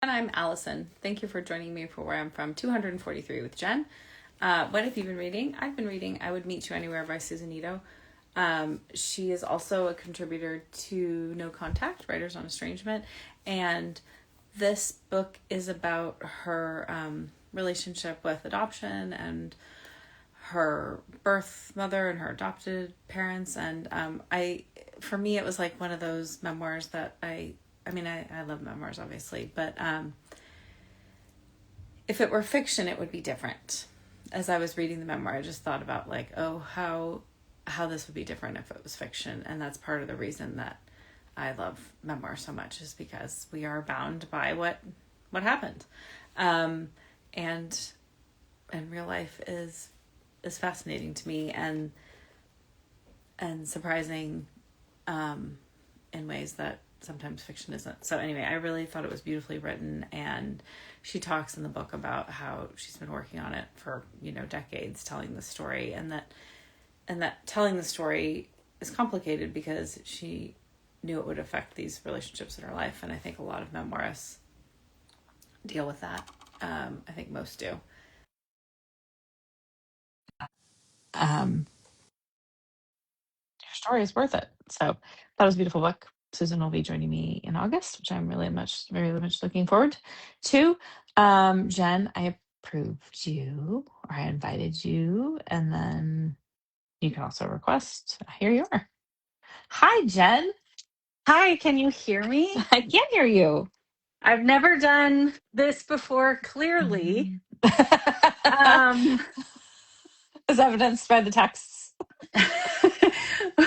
And I'm Allison. Thank you for joining me for Where I'm From 243 with Jen. What have you been reading? I've been reading I Would Meet You Anywhere by Susan Ito. She is also a contributor to No Contact, Writers on Estrangement. And this book is about her relationship with adoption and her birth mother and her adopted parents. And for me, it was like one of those memoirs that I love memoirs, obviously, but if it were fiction, it would be different. As I was reading the memoir, I just thought about like, oh, how this would be different if it was fiction. And that's part of the reason that I love memoir so much, is because we are bound by what happened. And real life is fascinating to me and surprising in ways that sometimes fiction isn't. So anyway, I really thought it was beautifully written, and she talks in the book about how she's been working on it for, decades, telling the story, and that telling the story is complicated because she knew it would affect these relationships in her life. And I think a lot of memoirists deal with that. I think most do. Your story is worth it. So that was a beautiful book. Susan will be joining me in August, which I'm very much looking forward to. Jen, I approved you, or I invited you, and then you can also request. Here you are. Hi, Jen. Hi, can you hear me? I can hear you. I've never done this before, clearly. As evidenced by the texts.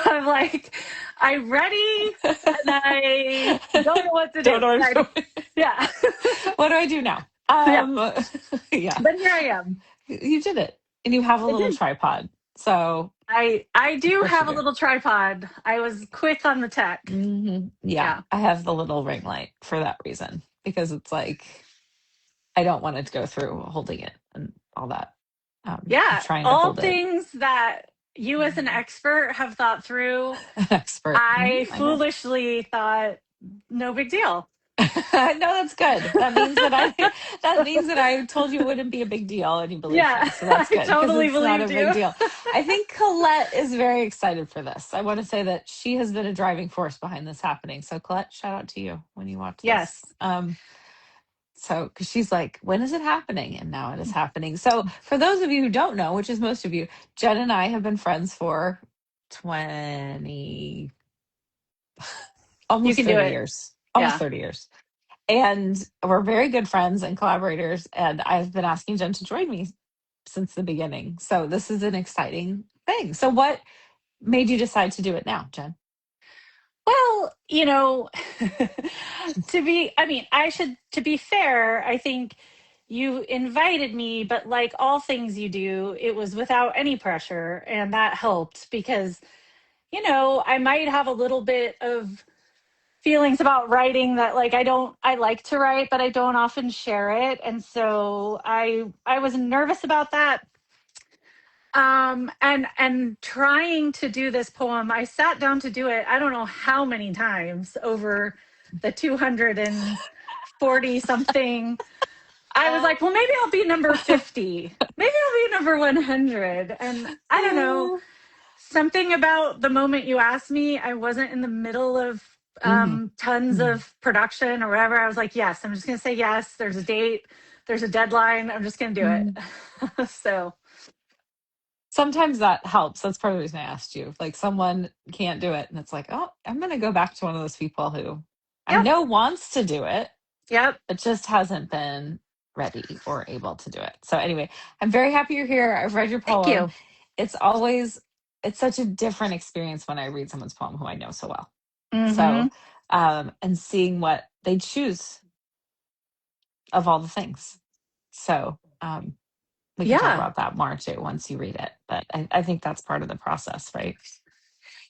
I'm like, I'm ready, and I don't know what to do. Yeah. What do I do now? Yeah. But here I am. You did it. And you have a little tripod. So I do have a little tripod. I was quick on the tech. Mm-hmm. Yeah. I have the little ring light for that reason, because it's like, I don't want it to go through holding it and all that. Trying to all hold things that you as an expert have thought through. Expert. I foolishly thought, no big deal. No, that's good. That means that I told you it wouldn't be a big deal, and you believe me. So that's good. I totally it's not a believed you. big deal. I think Colette is very excited for this. I want to say that she has been a driving force behind this happening. So Colette, shout out to you when you watch this. Yes. So, because she's like, when is it happening? And now it is happening. So for those of you who don't know, which is most of you, Jen and I have been friends for 20, almost 30 years. Almost 30 years. And we're very good friends and collaborators. And I've been asking Jen to join me since the beginning. So this is an exciting thing. So what made you decide to do it now, Jen? Well, to be fair, I think you invited me, but like all things you do, it was without any pressure. And that helped because, I might have a little bit of feelings about writing that like I like to write, but I don't often share it. And so I was nervous about that. And trying to do this poem, I sat down to do it, I don't know how many times over the 240 something. I was like, well, maybe I'll be number 50. Maybe I'll be number 100. And I don't know, something about the moment you asked me, I wasn't in the middle of tons of production or whatever. I was like, yes, I'm just going to say yes. There's a date. There's a deadline. I'm just going to do it. So sometimes that helps. That's part of the reason I asked you. Like someone can't do it, and it's like, oh, I'm going to go back to one of those people who I know wants to do it. Yep. But just hasn't been ready or able to do it. So anyway, I'm very happy you're here. I've read your poem. Thank you. It's such a different experience when I read someone's poem who I know so well. Mm-hmm. So, and seeing what they choose of all the things. So, we can talk about that more too once you read it. But I think that's part of the process, right?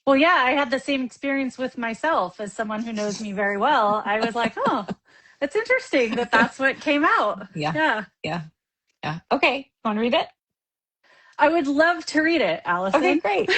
Well, yeah, I had the same experience with myself as someone who knows me very well. I was like, oh, it's interesting that that's what came out. Yeah. Okay. Want to read it? I would love to read it, Allison. Okay, great.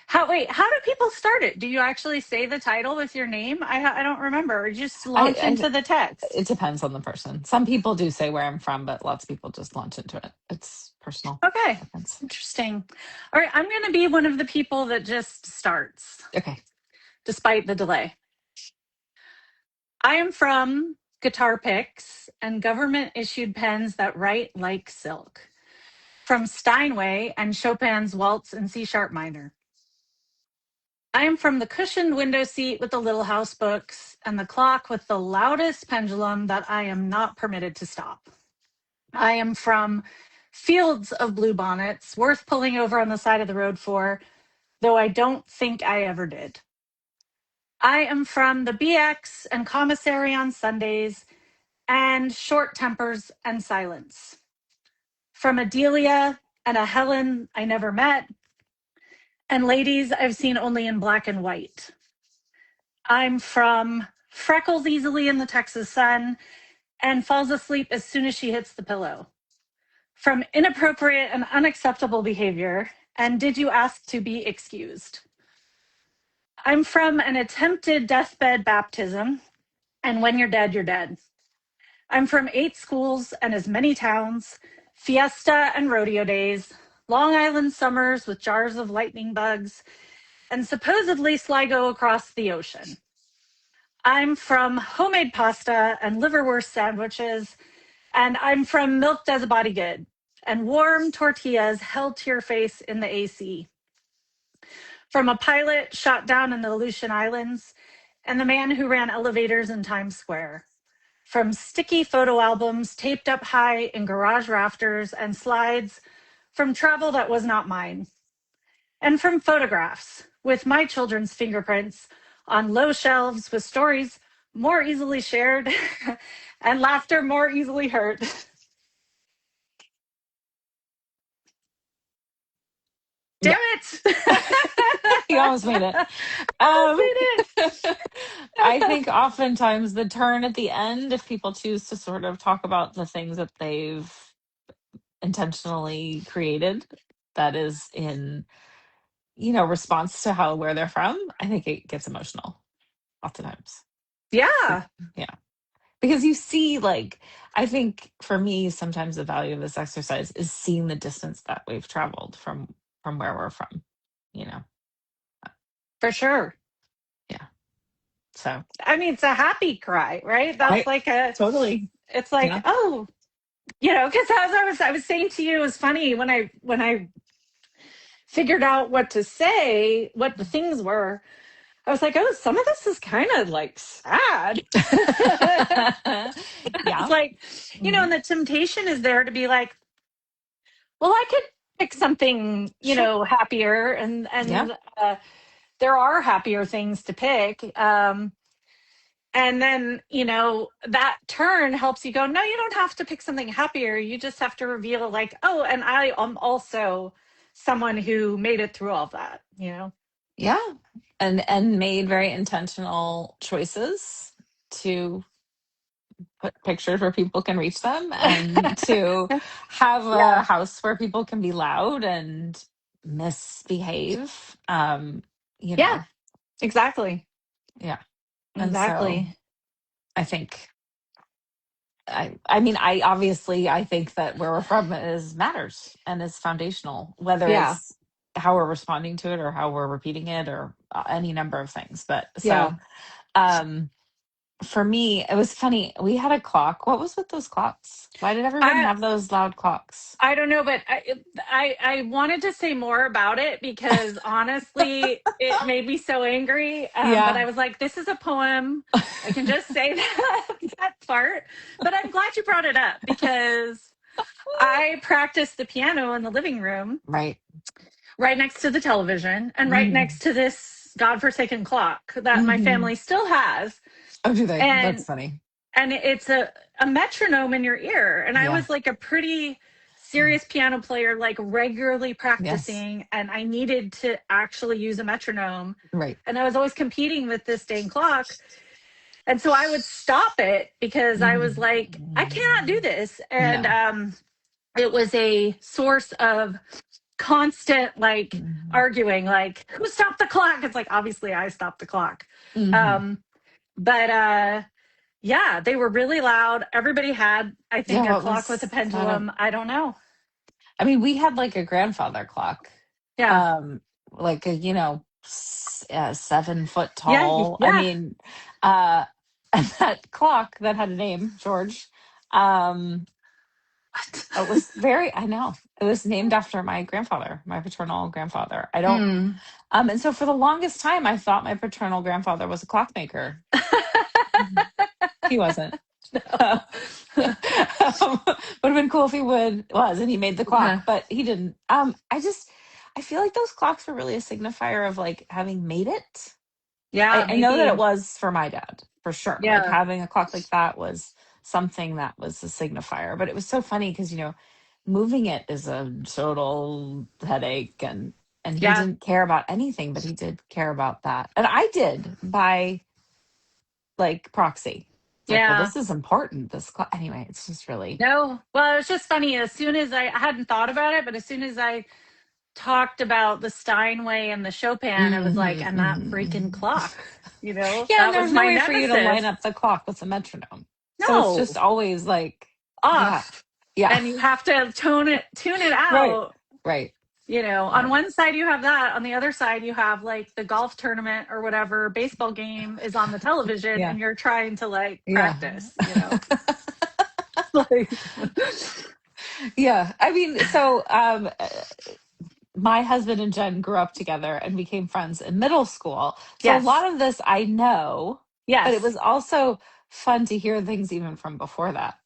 How do people start it? Do you actually say the title with your name? I don't remember. Or you just launch I into the text? it depends on the person. Some people do say where I'm from, but lots of people just launch into it. It's personal Okay, preference. interesting. All right, I'm going to be one of the people that just starts Okay. despite the delay. I am from guitar picks and government issued pens that write like silk. From Steinway and Chopin's Waltz in C sharp minor. I am from the cushioned window seat with the little house books and the clock with the loudest pendulum that I am not permitted to stop. I am from fields of bluebonnets worth pulling over on the side of the road for, though I don't think I ever did. I am from the BX and Commissary on Sundays and short tempers and silence. From a Delia and a Helen I never met, and ladies I've seen only in black and white. I'm from freckles easily in the Texas sun and falls asleep as soon as she hits the pillow. From inappropriate and unacceptable behavior, and did you ask to be excused? I'm from an attempted deathbed baptism, and when you're dead, you're dead. I'm from 8 schools and as many towns, fiesta and rodeo days, Long Island summers with jars of lightning bugs, and supposedly Sligo across the ocean. I'm from homemade pasta and liverwurst sandwiches, and I'm from milked as a body good and warm tortillas held to your face in the AC. From a pilot shot down in the Aleutian Islands and the man who ran elevators in Times Square. From sticky photo albums taped up high in garage rafters and slides from travel that was not mine. And from photographs with my children's fingerprints on low shelves with stories more easily shared and laughter more easily heard. Damn Yeah. it! You almost made it. I Um, made I it. think oftentimes the turn at the end, if people choose to sort of talk about the things that they've intentionally created, that is in, response to how where they're from, I think it gets emotional oftentimes. Yeah, Yeah. Because you see, like, I think for me, sometimes the value of this exercise is seeing the distance that we've traveled from where we're from, you know. for sure. Yeah. So I mean, it's a happy cry, right? That's I like totally, it's like, yeah. oh, because as I was saying to you, it was funny when I figured out what to say, what the things were. I was like, oh, some of this is kind of like sad. It's Yeah. like, Mhm. and the temptation is there to be like, well, I could pick something, Sure. happier, and Yeah. there are happier things to pick. And then, that turn helps you go, no, you don't have to pick something happier. You just have to reveal, like, oh, and I am also someone who made it through all of that. Yeah. And made very intentional choices to put pictures where people can reach them and to have a Yeah. house where people can be loud and misbehave. You Yeah, know, exactly. yeah. And so Exactly. I think I mean I obviously I think that where we're from is matters and is foundational, whether Yeah. it's how we're responding to it or how we're repeating it or any number of things. But so Yeah. um for me, it was funny. We had a clock. What was with those clocks? Why did everyone I have those loud clocks? I don't know, but I wanted to say more about it because honestly, it made me so angry. But Yeah. I was like, this is a poem. I can just say that part. But I'm glad you brought it up because I practiced the piano in the living room Right. right next to the television and right Hmm. next to this godforsaken clock that my Hmm. family still has. Oh, do they? That's And funny. it's a metronome in your ear. And I Yeah. was like a pretty Mm. serious piano player, like regularly Yes. practicing, and I needed to actually use a metronome. Right. And I was always competing with this dang clock. And so I would stop it because I was like, I cannot do Mhm. this. And No. it was a source of constant like Mhm. arguing, like who stopped the clock? It's like obviously I stopped the clock. Mhm. But yeah, they were really loud. Everybody had, I think, a Yeah, it clock with a was that pendulum. I don't know. I mean, we had like a grandfather clock, Yeah. um, like a 7 foot Yeah. tall. I Yeah. mean, and that clock that had a name, George. Um, it was very. I know it was named after my grandfather, my paternal grandfather. I don't. Mm. And so for the longest time, I thought my paternal grandfather was a clockmaker. Mhm. He wasn't. No. Would have been cool if he was, and he made the clock, Yeah. but he didn't. I feel like those clocks were really a signifier of like having made it. Yeah, I know that it maybe. was for my dad for sure. Like Yeah. having a clock like that was something that was a signifier. But it was so funny because moving it is a total headache, and he Yeah. didn't care about anything, but he did care about that, and I did by like proxy. It's like, well, Yeah. this is important. Anyway, it's just really. No. Well, it was just funny. As soon as I hadn't thought about it, but as soon as I talked about the Steinway and the Chopin, I was like, Mhm, and that freaking mhm. clock, Yeah, and that was there's no my way for you to line nemesis. up the clock with a metronome. So it's No, just always like, yeah, off. yeah, And you have to tune it right, out. right, On right. one side you have that, on the other side you have like the golf tournament or whatever baseball game is on the television Yeah, and you're trying to like yeah. practice. Like Yeah. I mean, so my husband and Jen grew up together and became friends in middle school. So a yes. lot of this I know, but it Yes. was also fun to hear things even from before that,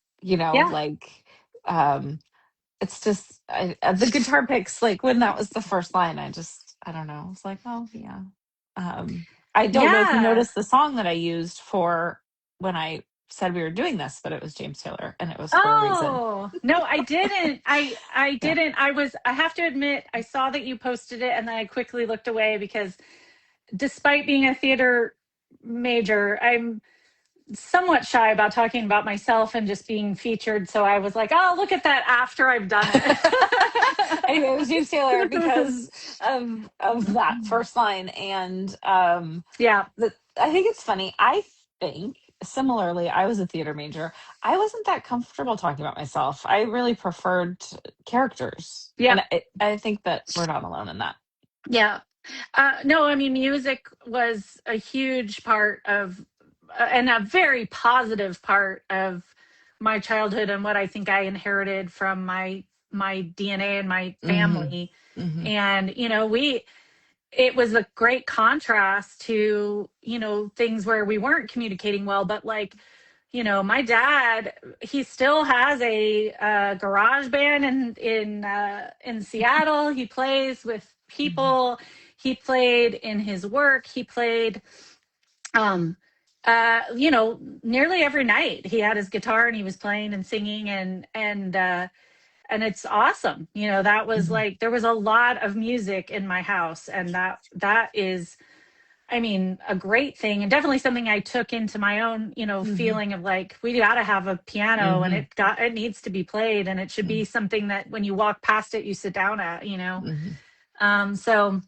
Yeah. like it's just the guitar picks, like when that was the first line, I don't know. It's like, oh yeah. I don't know if you Yeah. noticed the song that I used for when I said we were doing this, but it was James Taylor and it was for a reason. Oh, no, I didn't. I Yeah. didn't. I have to admit I saw that you posted it and then I quickly looked away because despite being a theater major, I'm somewhat shy about talking about myself and just being featured. So I was like, oh, look at that after I've done Anyway, it was James Taylor it. because of that first line, and Yeah. I think it's funny. I think similarly, I was a theater major. I wasn't that comfortable talking about myself. I really preferred characters, Yeah. and I think that we're not alone in that. Yeah. No, I mean, music was a huge part of, and a very positive part of my childhood and what I think I inherited from my DNA and my Hmm. family. Hmm. And it was a great contrast to things where we weren't communicating well, but like my dad, he still has a garage band in Seattle. He plays with Hmm. people. He played in his work. He played, um, nearly every night. He had his guitar and he was playing and singing and it's awesome. That was Hmm. like there was a lot of music in my house, and that is I mean, a great thing and definitely something I took into my own, Hmm. feeling of like, we got to have a piano and Hmm. it needs to be played and it should be something that when you walk past it, you sit down at. Hmm. So,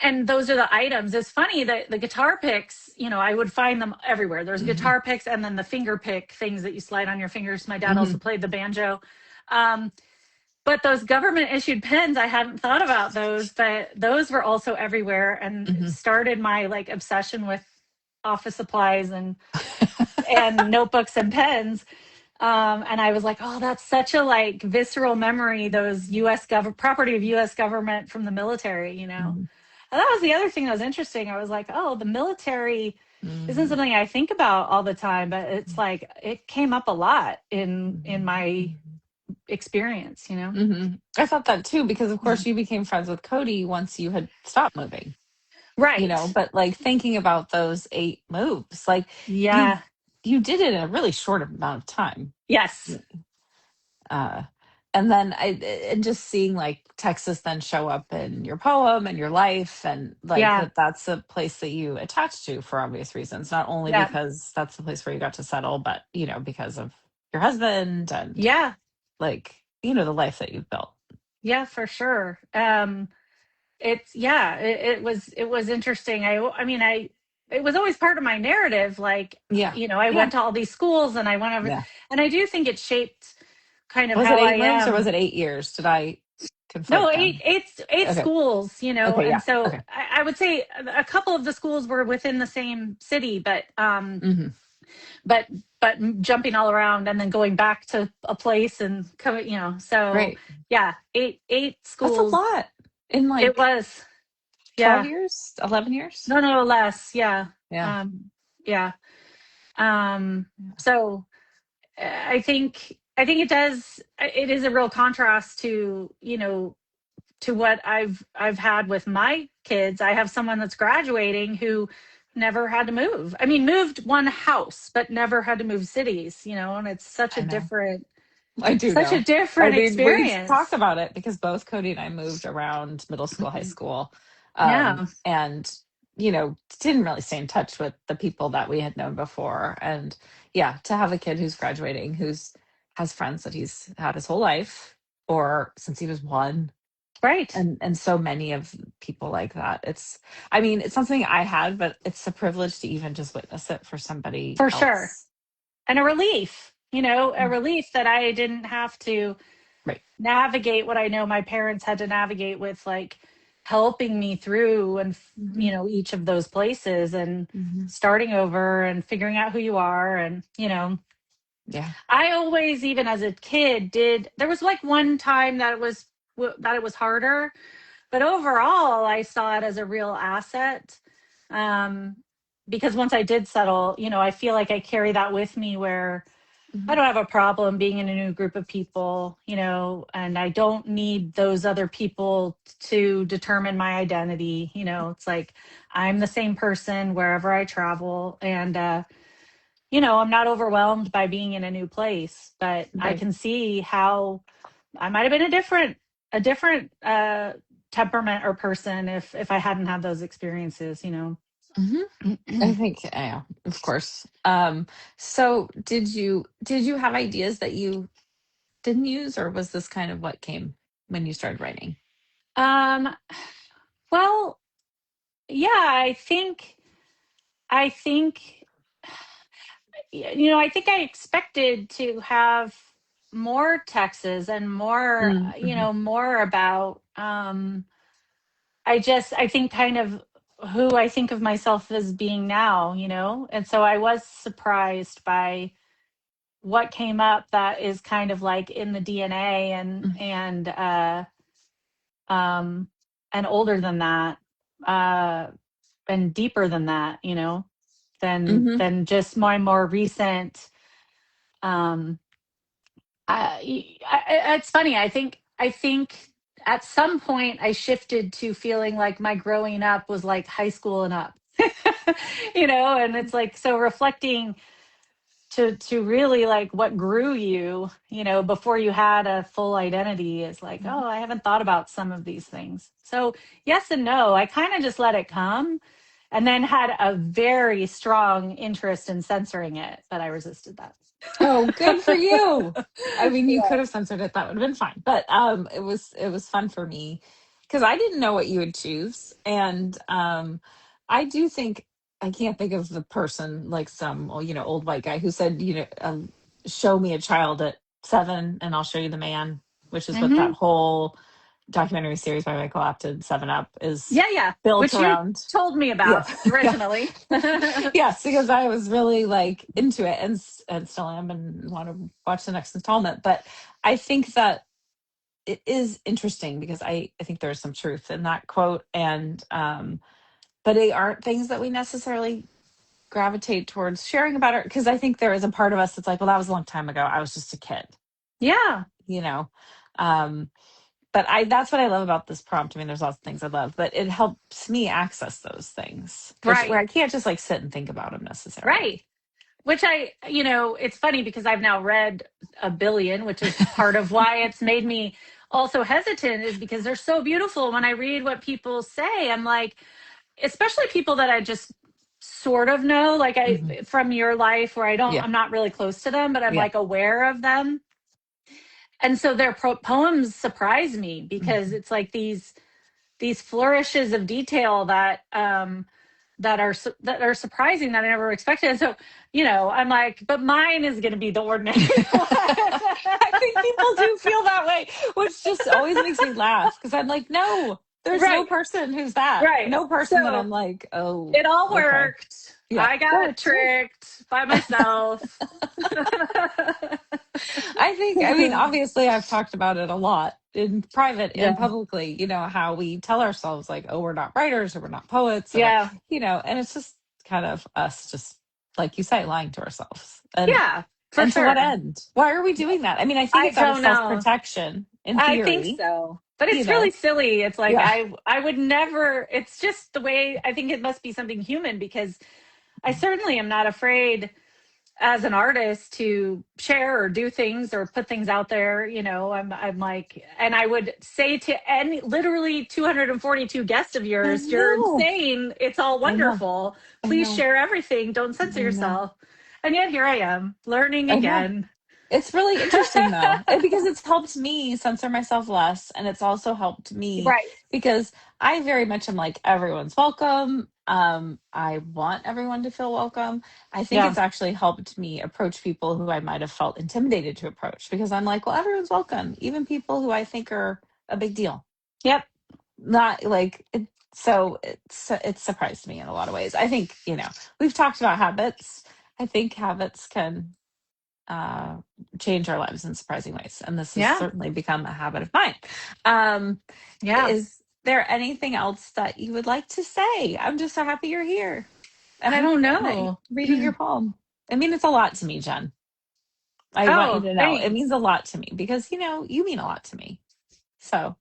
and those are the items. It's funny that the guitar picks, I would find them everywhere. There's Hmm. guitar picks and then the finger pick things that you slide on your fingers. My dad Hmm. also played the banjo. Um, but those government issued pens, I hadn't thought about those, but those were also everywhere and Hmm. started my like obsession with office supplies and notebooks and pens. And I was like, oh, that's such a like visceral memory, those property of US government from the military. Hmm. And that was the other thing that was interesting. I was like, oh, the military isn't Hmm. something I think about all the time, but it's like it came up a lot in my Hmm. experience. I thought that too, because of course you became friends with Cody once you had stopped moving, Right. but like thinking about those 8 moves, like you Yeah. you did it in a really short amount of time. Yes. Uh and then and just seeing like Texas then show up in your poem and your life, and like Yeah. that's a place that you attach to for obvious reasons, not only Yeah. because that's the place where you got to settle, but because of your husband and Yeah. like the life that you've built. Yeah, for sure. It was interesting. I mean, it was always part of my narrative. Like, Yeah. I Yeah. went to all these schools and I went over, Yeah. and I do think it shaped kind of Was it how I 8 moves or was am. it 8 years? Did I No, conflate them? eight Okay. schools, Okay. and Yeah. so Okay. I would say a couple of the schools were within the same city, Hmm. but jumping all around and then going back to a place and coming, so Right. yeah, eight That's a schools. lot in It like was, 12 yeah. years, 11 years. No, less, yeah. Yeah. Yeah. Um, so I think it is a real contrast to, to what I've had with my kids. I have someone that's graduating who never had to move. I mean, moved one house, but never had to move cities, and it's I know. I do such a know. I different mean, we've talked experience. about it because both Cody and I moved around middle school, high school, Yeah, and didn't really stay in touch with the people that we had known before. And yeah, to have a kid who's graduating, who's has friends that he's had his whole life or since he was one, right. and so many of people like that. I mean, it's something I had, but it's a privilege to even just witness it for somebody For sure. else. And a relief, a Mm. relief that I didn't have to Right. navigate what I know my parents had to navigate with, like helping me through and Hmm. each of those places and Hmm. starting over and figuring out who you are. And Yeah. I always, even as a kid, there was like one time that it was harder, but overall I saw it as a real asset. um because once I did settle, I feel like I carry that with me, where I Hmm. don't have a problem being in a new group of people, and I don't need those other people to determine my identity. It's like I'm the same person wherever I travel. And, I'm not overwhelmed by being in a new place, but I Right. can see how I might have been a different temperament or person if I hadn't had those experiences. Hmm. I think, yeah, of course. So did you have ideas that you didn't use, or was this kind of what came when you started writing? um, well, yeah, I think I think I expected to have more texts and more, Mm-hmm. more about, I think kind of who I think of myself as being now, and so I was surprised by what came up that is kind of like in the DNA, um and older than that, uh and deeper than that, Hmm. than just my more recent. um it's funny. I think at some point I shifted to feeling like my growing up was like high school and up. And it's like, so reflecting to really like what grew you, before you had a full identity, is like, oh, I haven't thought about some of these things. So yes and no. I kind of just let it come, and then had a very strong interest in censoring it, but I resisted that. Oh, good for you. I mean, you Yeah. could have censored it. That would have been fine. But it was fun for me because I didn't know what you would choose. And I do think I can't think of the person like some, well, old white guy who said, show me a child at 7 and I'll show you the man, which is what that Hmm. whole documentary series by Michael Apted, 7 Up, is Yeah. built Which you around. told me Yeah. about Yeah. originally. Yes, because I was really like into it, and still am, and want to watch the next installment. But I think that it is interesting because I think there's some truth in that quote, and but they aren't things that we necessarily gravitate towards sharing about it, because I think there is a part of us that's like, well, that was a long time ago. I was just a kid, Yeah. you know. Um, but I that's what I love about this prompt. I mean, there's lots of things I love, but it helps me access those things, which where Right. I can't just like sit and think about them Right. necessarily. Which it's funny because I've now read a billion, which is part of why it's made me also hesitant, is because they're so beautiful. When I read what people say, I'm like, especially people that I just sort of know, like Hmm. from your life, where Yeah. I'm not really close to them, but I'm Yeah. like aware of them. And so their poems surprise me because it's like these flourishes of detail that that are surprising that I never expected. And so, I'm like, but mine is going to be the ordinary one. I think people do feel that way, which just always makes me laugh because I'm like, no, there's no Right. person who's that. Right. No person that So I'm like, oh, it all okay. worked. Yeah. I got tricked by myself. I mean, obviously, I've talked about it a lot in private and Yeah. publicly, how we tell ourselves, like, oh, we're not writers or we're not poets, or, Yeah. and it's just kind of us just, like you say, lying to ourselves. And, Yeah, for and sure. to what end? Why are we doing that? I mean, I think it's out of self-protection in theory. I think so. But it's really silly. It's like, I would never, it's just the way, I think it must be something human, because I certainly am not afraid as an artist to share or do things or put things out there. I'm like, and I would say to literally 242 guests of yours, you're insane. It's all wonderful. Please share everything. Don't censor yourself. And yet here I am learning again. It's really interesting though, because it's helped me censor myself less. And it's also helped me because I very much am like, everyone's welcome. I want everyone to feel welcome. I think it's actually helped me approach people who I might have felt intimidated to approach, because I'm like, well, everyone's welcome. Even people who I think are a big deal. Yep. Not like it. So it's surprised me in a lot of ways. I think, we've talked about habits. I think habits can change our lives in surprising ways, and this has certainly become a habit of mine. Is there anything else that you would like to say? I'm just so happy you're here, and I don't know. Reading your poem, I mean, it's a lot to me, Jen. I want you to know it means a lot to me, because you mean a lot to me. So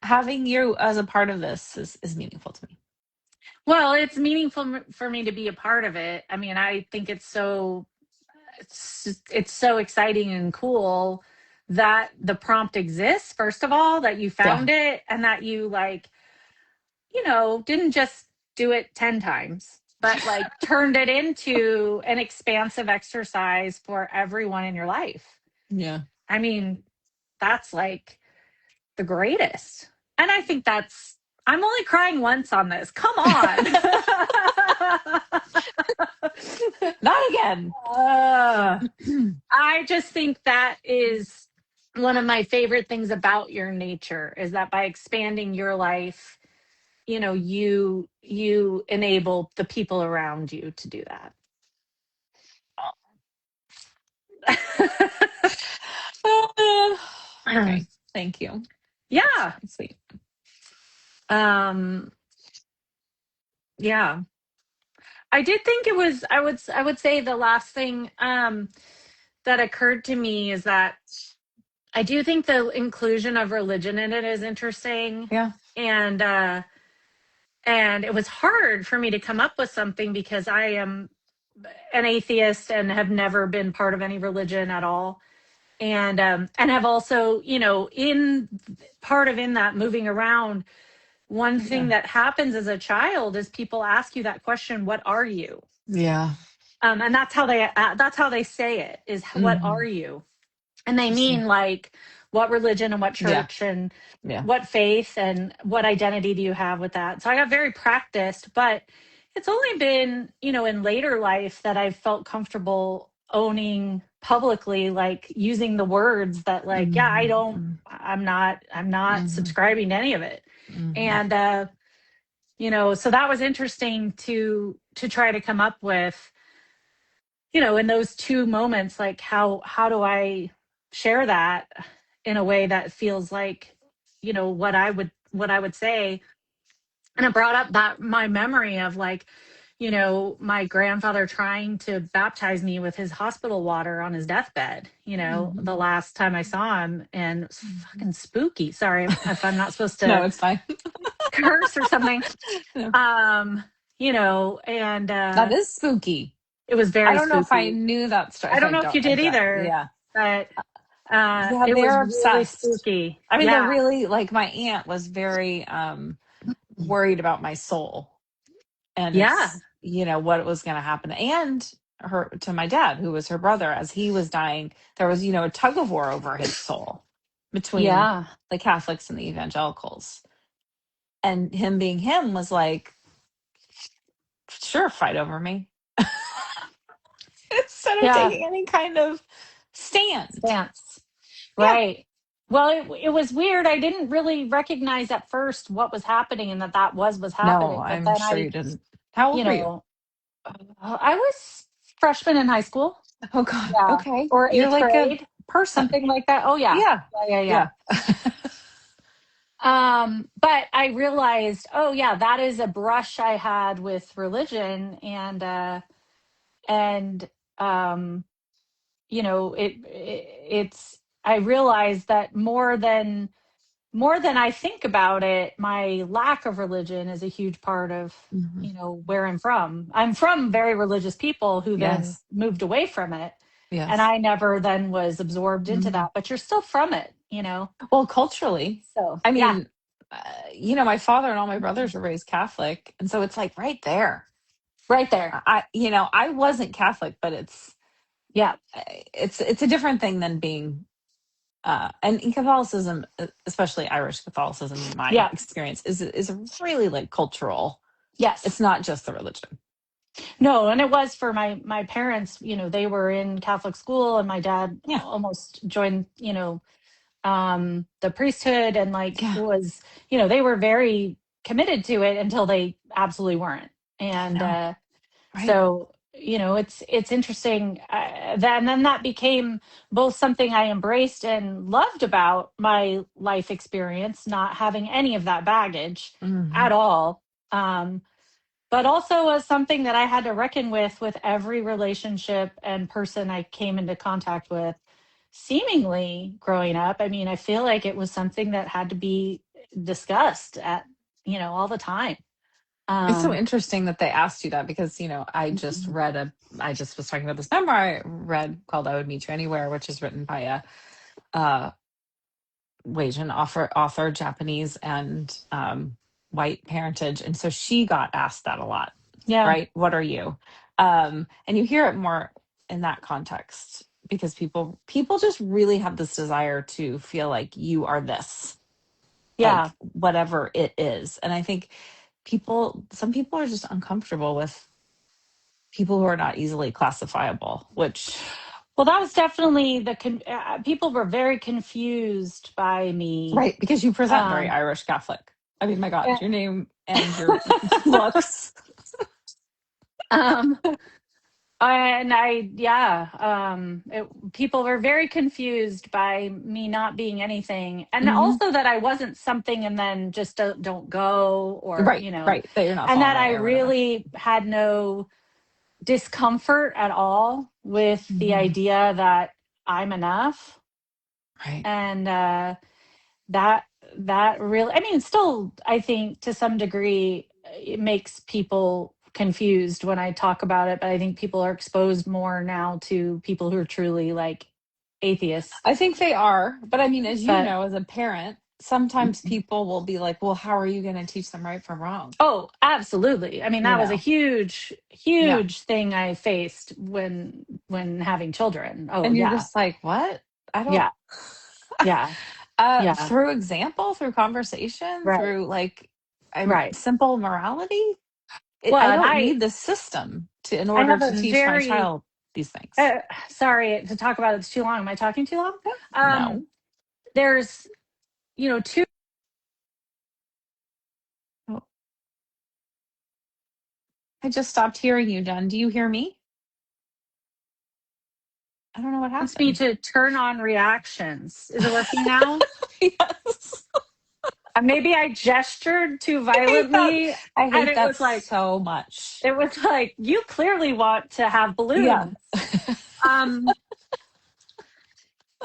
having you as a part of this is meaningful to me. Well, it's meaningful for me to be a part of it. I mean, I think it's so exciting and cool that the prompt exists, first of all, that you found it, and that you didn't just do it 10 times, but turned it into an expansive exercise for everyone in your life. Yeah. I mean, that's the greatest. And I think I'm only crying once on this. Come on. Not again. I just think that is one of my favorite things about your nature, is that by expanding your life, you enable the people around you to do that. Okay. Thank you. Yeah. Sweet. Yeah. I did think it was, I would say the last thing that occurred to me is that I do think the inclusion of religion in it is interesting. Yeah. And it was hard for me to come up with something, because I am an atheist and have never been part of any religion at all. And have also, in that moving around, one thing that happens as a child is people ask you that question, what are you? Yeah. And that's how they say it, is what are you? And they mean what religion and what church and what faith and what identity do you have with that? So I got very practiced, but it's only been, in later life that I've felt comfortable owning publicly, using the words that I'm not subscribing to any of it. And, so that was interesting to try to come up with, in those two moments, how do I share that in a way that feels like, what I would say. And it brought up that my memory of my grandfather trying to baptize me with his hospital water on his deathbed, the last time I saw him, and it was fucking spooky. Sorry if I'm not supposed to no, it's fine. curse or something. No. And that is spooky. It was very spooky. I don't know if I knew that story. I don't know if you did either. Yeah. But yeah, it they're was obsessed. Really spooky. I mean, they're really, my aunt was very worried about my soul. And what was going to happen. And my dad, who was her brother, as he was dying. There was, a tug of war over his soul between Yeah. the Catholics and the evangelicals. And him being him was like, sure, fight over me. Instead of Yeah. taking any kind of stand. Stance. Yeah. Right. Well, it was weird. I didn't really recognize at first what was happening and that was No, happening. But I'm then sure you didn't. How you old were you? know, I was freshman in high school. Oh God. Yeah. Okay. Or You're eighth like a grade, person. something like that. Oh yeah. Yeah. Yeah, yeah, Yeah. yeah. But I realized, oh yeah, that is a brush I had with religion and um it's I realized that more than I think about it, my lack of religion is a huge part of, Mhm. where I'm from. I'm from very religious people who then Yes. moved away from it. And Yes. I never then was absorbed into Mhm. that, but you're still from it. Well, culturally, So, I yeah, mean, my father and all my brothers were raised Catholic, and so it's like right there. right there. I wasn't Catholic, but Yeah, it's a different thing than being and in Catholicism, especially Irish Catholicism, in my yeah, experience, is really like cultural. It's yes. not just the religion. No, and it was for my parents, they were in Catholic school and my dad Yeah, almost joined, the priesthood and like yeah, they were very committed to it until they absolutely weren't. I And know, right? so it's interesting and then that became both something I embraced and loved about my life experience, not having any of that baggage Hmm. at all. But also was something that I had to reckon with every relationship and person I came into contact with, seemingly growing up. I mean, I feel like it was something that had to be discussed all the time. It's so Um, interesting that they asked you that because I just was talking about this memoir I read called "I Would Meet You Anywhere," which is written by a uh, Asian author, Japanese and white parentage, and so she got asked that a lot, yeah, right? What are you? And you hear it more in that context because people just really have this desire to feel like you are this, yeah. like whatever it is, and I think some people are just uncomfortable with people who are not easily classifiable, which Well, that was definitely people were very confused by me. right, because you present very Um, Irish Catholic. I mean, my God, eh, your name and your looks. um, And yeah, people were very confused by me not being anything, and Hmm. also that I wasn't something, and then just don't go, or Right, right. That you're not and falling that away I or whatever. really had no discomfort at all with the Hmm. idea that I'm enough, Right. and that that really, I mean, still, I think to some degree it makes people confused when I talk about it, but I think people are exposed more now to people who are truly like atheists. I think they are, but I mean, as you But know, as a parent, sometimes people will be like, "Well, how are you going to teach them right from wrong?" oh, absolutely. I mean, You that was a know? huge Yeah. huge thing I faced when having children. Oh And you're yeah. just like, "What? I don't." Yeah. Yeah. Yeah. Through example, through conversation, Right. through like Right. simple morality. I Well, and don't I need the system in I order have to a teach my very child these things. sorry to talk about it's too long. Am I talking too long? No. There's two. Oh, I just stopped hearing you, Jen. Do you hear me? I don't know what Wants me happened. to turn on reactions. Is it working now? Yes. Maybe I gestured too I hate that. violently, I and hate that so much. it was like you clearly want to have Yeah. balloons. Um.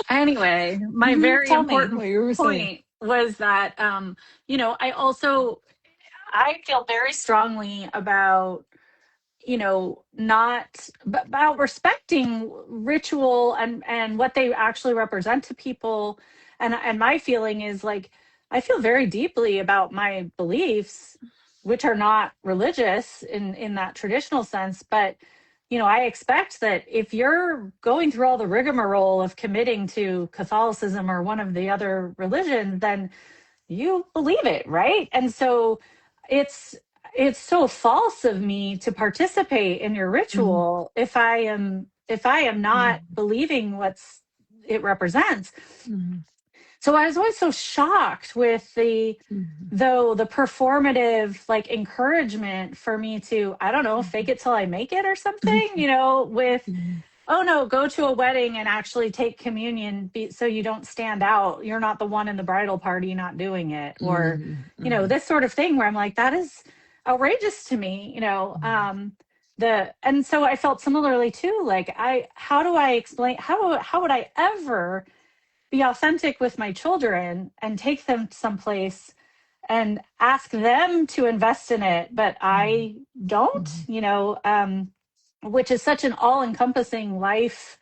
Anyway, my very Tell me important what you were saying. point was that I feel very strongly about not about respecting ritual and what they actually represent to people. And my feeling is like I feel very deeply about my beliefs, which are not religious in that traditional sense, but I expect that if you're going through all the rigmarole of committing to Catholicism or one of the other religions, then you believe it, right? And so it's it's so false of me to participate in your Mhm. ritual if I am not Mhm. believing what's it represents. Mhm. So I was always so shocked with Mhm. the performative like encouragement for me to, I don't know, fake it till I make it or something, with, Mhm. oh no, go to a wedding and actually take communion so you don't stand out. You're not the one in the bridal party not doing it. Or, Mhm. Mhm. this sort of thing where I'm like, that is outrageous to me, and so I felt similarly too, like how do I explain, how would I ever be authentic with my children and take them someplace and ask them to invest in it, but Mhm. I don't, Mhm. which is such an all-encompassing life,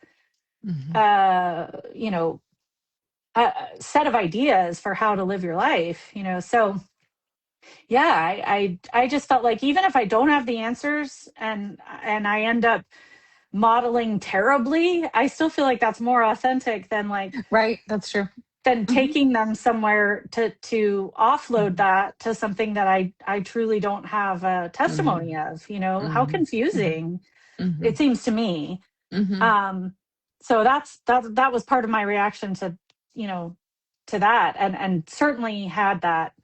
Mhm. uh, you know, set of ideas for how to live your life. So yeah, I just felt like even if I don't have the answers and I end up modeling terribly, I still feel like that's more authentic than Right. That's true. Mhm. taking them somewhere to offload Mhm. that to something that I truly don't have a testimony Mhm. of. How Mhm. Mhm. confusing it Mhm. seems to me. Mhm. Um, so that was part of my reaction to you know to that, and certainly had that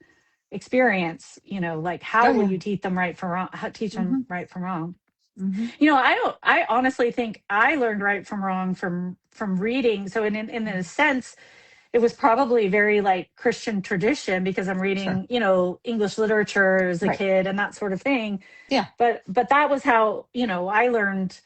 experience. Like, Oh how will yeah. you teach them right from wrong? How, teach them Mhm. right from wrong? Mhm. I don't. I honestly think I learned right from wrong from reading. So in a Mhm. sense, it was probably very like Christian tradition because I'm Sure. reading, English literature as a Right. kid and that sort of thing. Yeah. But that was how, I learned.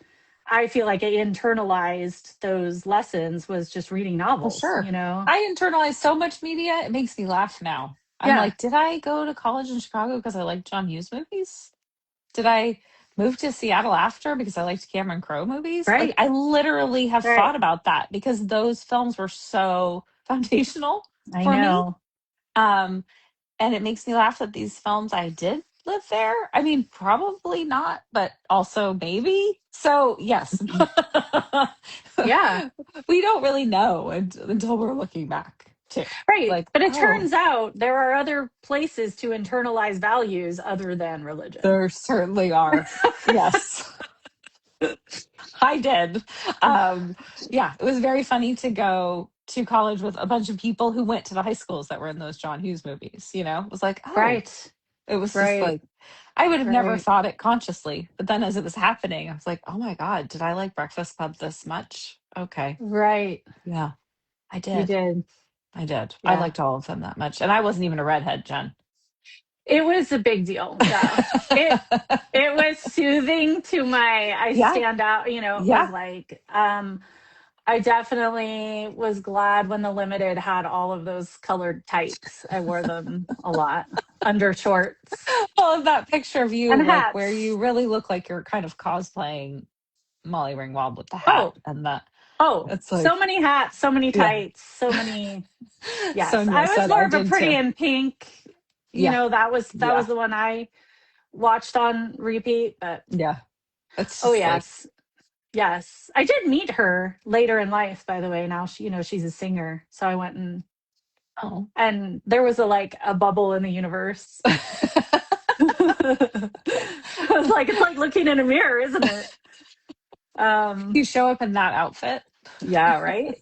I feel like I internalized those lessons was just reading For novels. sure. I internalize so much media. It makes me laugh now. I'm Yeah, like, did I go to college in Chicago because I liked John Hughes movies? Did I move to Seattle after because I liked Cameron Crowe movies? Like, right, I literally have right. thought about that because those films were so foundational I for me. know. Um, and it makes me laugh that these films I did live there. I mean, probably not, but also maybe. So, yes. Yeah, We don't really know until we're looking back, too. right. Like, But it oh, turns out there are other places to internalize values other than religion. there certainly are. Yes. I did. Um, yeah, it was very funny to go to college with a bunch of people who went to the high schools that were in those John Hughes movies. It was like, oh, Right, it was just right, like, I would have never right, thought it consciously. But then as it was happening, I was like, oh my God, did I like Breakfast Club this much? Okay. right. Yeah, I You did. did. I did. I Yeah. liked all of them that much. And I wasn't even a redhead, Jen. It was a big deal. Yeah. It it was soothing to my I Yeah. stand out, it was Yeah. like I definitely was glad when the limited had all of those colored tights. I wore them a lot under shorts I love that picture of you, and like where hats. you really look like you're kind of cosplaying Molly Ringwald with the hat Oh, and that. oh, It's so like, many hats, so many yeah. tights, so many. Yes. Sonia I was said more I of a did Pretty too. in Pink. Yeah. That was Yeah. the one I watched on repeat, but Yeah. It's oh just like, yes. Yes. I did meet her later in life, by the way. Now she's a singer. So I went oh. and there was a bubble in the universe. It's like looking in a mirror, isn't it? Um, You show up in that outfit yeah, right?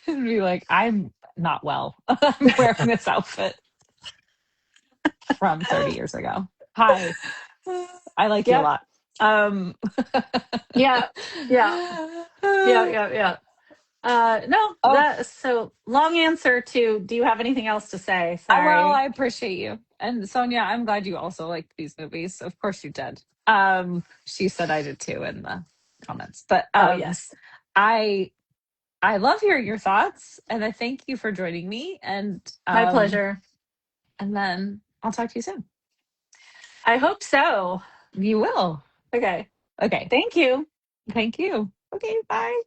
and be like, I'm not well. I'm wearing this outfit from 30 years ago. Hi, I like you a Yep. lot. Um, Yeah. Yeah. Yeah. Yeah. Yeah. No, oh, that so long answer to do you have anything else to say? well, Sorry. I appreciate you. And Sonia, I'm glad you also liked these movies. Of course you did. She said I did too in the comments. But Oh, yes. I I love hearing your thoughts and I thank you for joining me. My pleasure. And then I'll talk to you soon. I hope so. You will. Okay. Okay. Thank you. Thank you. Okay, bye.